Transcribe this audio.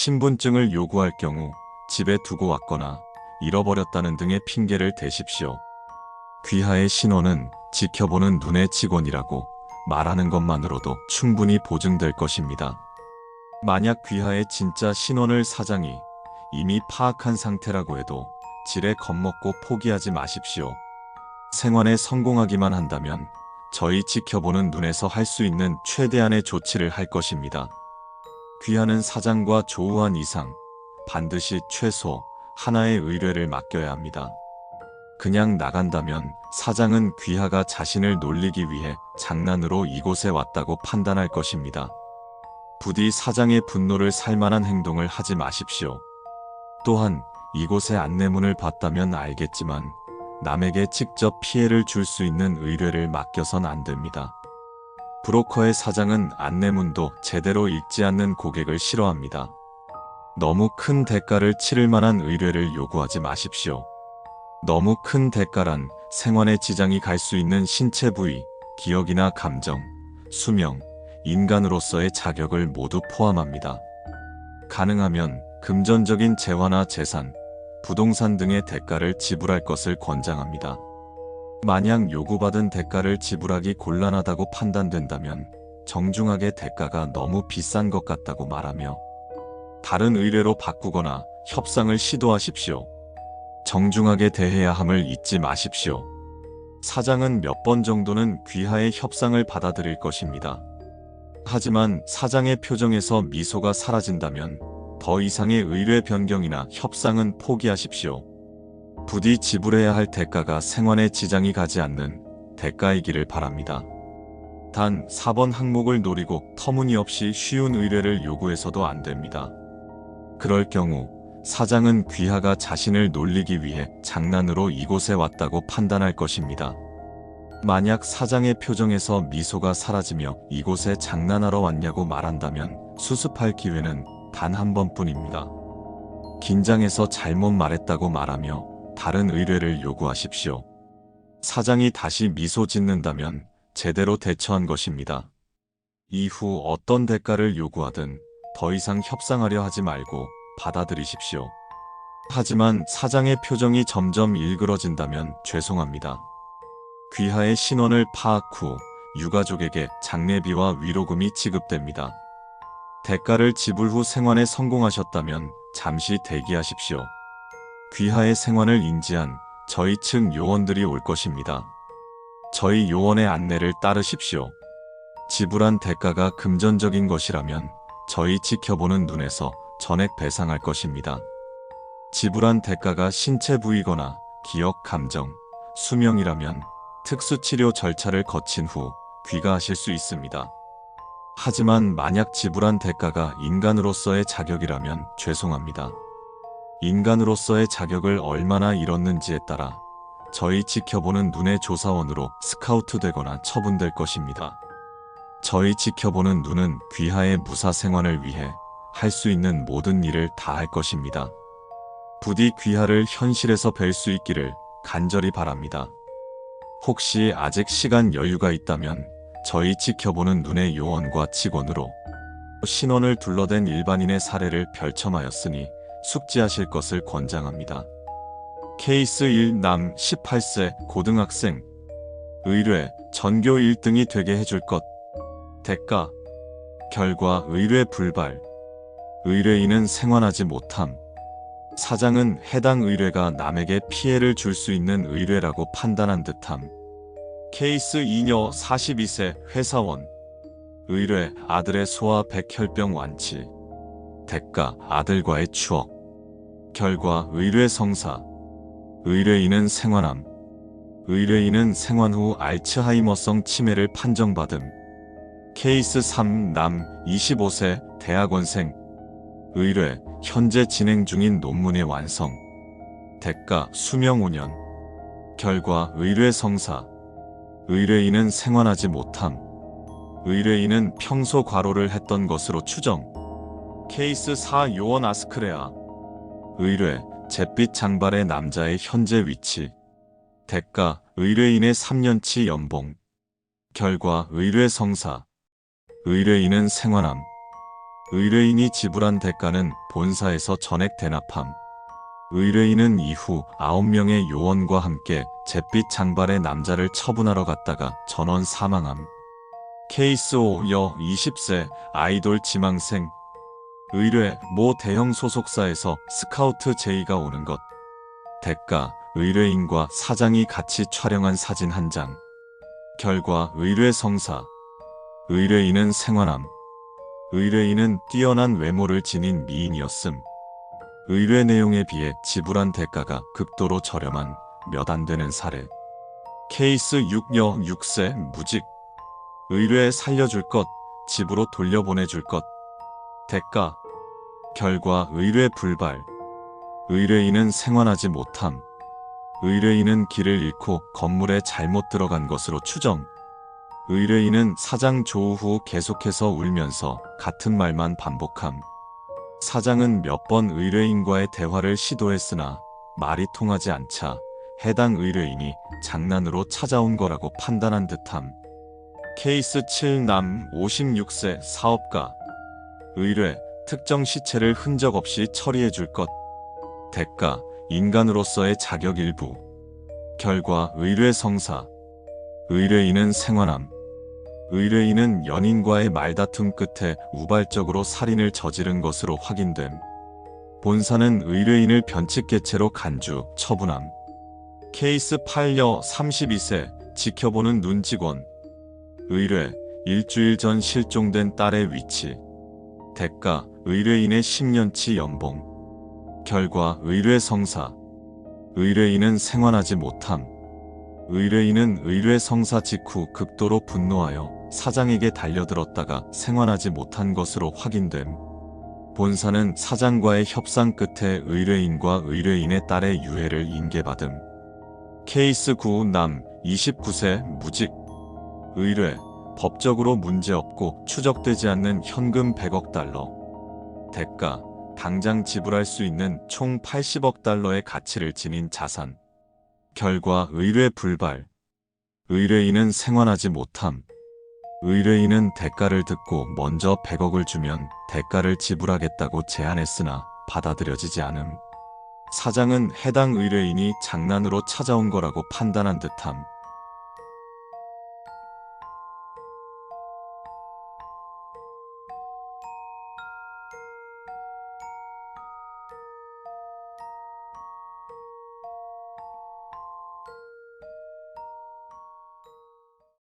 신분증을 요구할 경우 집에 두고 왔거나 잃어버렸다는 등의 핑계를 대십시오. 귀하의 신원은 지켜보는 눈의 직원이라고 말하는 것만으로도 충분히 보증될 것입니다. 만약 귀하의 진짜 신원을 사장이 이미 파악한 상태라고 해도 지레 겁먹고 포기하지 마십시오. 생활에 성공하기만 한다면 저희 지켜보는 눈에서 할 수 있는 최대한의 조치를 할 것입니다. 귀하는 사장과 조우한 이상 반드시 최소 하나의 의뢰를 맡겨야 합니다. 그냥 나간다면 사장은 귀하가 자신을 놀리기 위해 장난으로 이곳에 왔다고 판단할 것입니다. 부디 사장의 분노를 살만한 행동을 하지 마십시오. 또한 이곳의 안내문을 봤다면 알겠지만 남에게 직접 피해를 줄 수 있는 의뢰를 맡겨선 안 됩니다. 브로커의 사장은 안내문도 제대로 읽지 않는 고객을 싫어합니다. 너무 큰 대가를 치를 만한 의뢰를 요구하지 마십시오. 너무 큰 대가란 생활에 지장이 갈 수 있는 신체 부위, 기억이나 감정, 수명, 인간으로서의 자격을 모두 포함합니다. 가능하면 금전적인 재화나 재산, 부동산 등의 대가를 지불할 것을 권장합니다. 만약 요구받은 대가를 지불하기 곤란하다고 판단된다면 정중하게 대가가 너무 비싼 것 같다고 말하며 다른 의뢰로 바꾸거나 협상을 시도하십시오. 정중하게 대해야 함을 잊지 마십시오. 사장은 몇 번 정도는 귀하의 협상을 받아들일 것입니다. 하지만 사장의 표정에서 미소가 사라진다면 더 이상의 의뢰 변경이나 협상은 포기하십시오. 부디 지불해야 할 대가가 생활에 지장이 가지 않는 대가이기를 바랍니다. 단 4번 항목을 노리고 터무니없이 쉬운 의뢰를 요구해서도 안 됩니다. 그럴 경우 사장은 귀하가 자신을 놀리기 위해 장난으로 이곳에 왔다고 판단할 것입니다. 만약 사장의 표정에서 미소가 사라지며 이곳에 장난하러 왔냐고 말한다면 수습할 기회는 단 한 번뿐입니다. 긴장해서 잘못 말했다고 말하며 다른 의뢰를 요구하십시오. 사장이 다시 미소 짓는다면 제대로 대처한 것입니다. 이후 어떤 대가를 요구하든 더 이상 협상하려 하지 말고 받아들이십시오. 하지만 사장의 표정이 점점 일그러진다면 죄송합니다. 귀하의 신원을 파악 후 유가족에게 장례비와 위로금이 지급됩니다. 대가를 지불 후 생환에 성공하셨다면 잠시 대기하십시오. 귀하의 생환을 인지한 저희 측 요원들이 올 것입니다. 저희 요원의 안내를 따르십시오. 지불한 대가가 금전적인 것이라면 저희 지켜보는 눈에서 전액 배상할 것입니다. 지불한 대가가 신체 부위거나 기억, 감정, 수명이라면 특수치료 절차를 거친 후 귀가하실 수 있습니다. 하지만 만약 지불한 대가가 인간으로서의 자격이라면 죄송합니다. 인간으로서의 자격을 얼마나 잃었는지에 따라 저희 지켜보는 눈의 조사원으로 스카우트 되거나 처분될 것입니다. 저희 지켜보는 눈은 귀하의 무사 생환을 위해 할 수 있는 모든 일을 다 할 것입니다. 부디 귀하를 현실에서 뵐 수 있기를 간절히 바랍니다. 혹시 아직 시간 여유가 있다면 저희 지켜보는 눈의 요원과 직원으로 신원을 둘러댄 일반인의 사례를 별첨하였으니 숙지하실 것을 권장합니다. 케이스 1 남 18세 고등학생 의뢰 전교 1등이 되게 해줄 것 대가 결과 의뢰 불발 의뢰인은 생환하지 못함 사장은 해당 의뢰가 남에게 피해를 줄 수 있는 의뢰라고 판단한 듯함 케이스 2녀 42세 회사원 의뢰 아들의 소아 백혈병 완치 대가 아들과의 추억 결과 의뢰 성사 의뢰인은 생환함 의뢰인은 생환 후 알츠하이머성 치매를 판정받음 케이스 3 남 25세 대학원생 의뢰 현재 진행 중인 논문의 완성 대가 수명 5년 결과 의뢰 성사 의뢰인은 생환하지 못함 의뢰인은 평소 과로를 했던 것으로 추정 케이스 4 요원 아스크레아 의뢰 잿빛 장발의 남자의 현재 위치 대가 의뢰인의 3년치 연봉 결과 의뢰 성사 의뢰인은 생환함 의뢰인이 지불한 대가는 본사에서 전액 대납함. 의뢰인은 이후 9명의 요원과 함께 잿빛 장발의 남자를 처분하러 갔다가 전원 사망함. 케이스 5 여 20세 아이돌 지망생. 의뢰 모 대형 소속사에서 스카우트 제의가 오는 것. 대가 의뢰인과 사장이 같이 촬영한 사진 한 장. 결과 의뢰 성사. 의뢰인은 생활함. 의뢰인은 뛰어난 외모를 지닌 미인이었음. 의뢰 내용에 비해 지불한 대가가 극도로 저렴한 몇 안 되는 사례. 케이스 6여 6세 무직. 의뢰 살려줄 것, 집으로 돌려보내줄 것. 대가. 결과 의뢰 불발. 의뢰인은 생환하지 못함. 의뢰인은 길을 잃고 건물에 잘못 들어간 것으로 추정. 의뢰인은 사장 조우 후 계속해서 울면서 같은 말만 반복함. 사장은 몇 번 의뢰인과의 대화를 시도했으나 말이 통하지 않자 해당 의뢰인이 장난으로 찾아온 거라고 판단한 듯함. 케이스 7남 56세 사업가. 의뢰 특정 시체를 흔적 없이 처리해 줄 것. 대가 인간으로서의 자격 일부. 결과 의뢰 성사. 의뢰인은 생환함. 의뢰인은 연인과의 말다툼 끝에 우발적으로 살인을 저지른 것으로 확인됨. 본사는 의뢰인을 변칙개체로 간주, 처분함. 케이스 8여 32세 지켜보는 눈 직원. 의뢰 일주일 전 실종된 딸의 위치. 대가 의뢰인의 10년치 연봉. 결과 의뢰 성사. 의뢰인은 생환하지 못함. 의뢰인은 의뢰 성사 직후 극도로 분노하여 사장에게 달려들었다가 생환하지 못한 것으로 확인됨. 본사는 사장과의 협상 끝에 의뢰인과 의뢰인의 딸의 유해를 인계받음. 케이스 9 남 29세 무직. 의뢰 법적으로 문제없고 추적되지 않는 현금 100억 달러. 대가 당장 지불할 수 있는 총 80억 달러의 가치를 지닌 자산. 결과 의뢰 불발. 의뢰인은 생환하지 못함. 의뢰인은 대가를 듣고 먼저 100억을 주면 대가를 지불하겠다고 제안했으나 받아들여지지 않음. 사장은 해당 의뢰인이 장난으로 찾아온 거라고 판단한 듯함.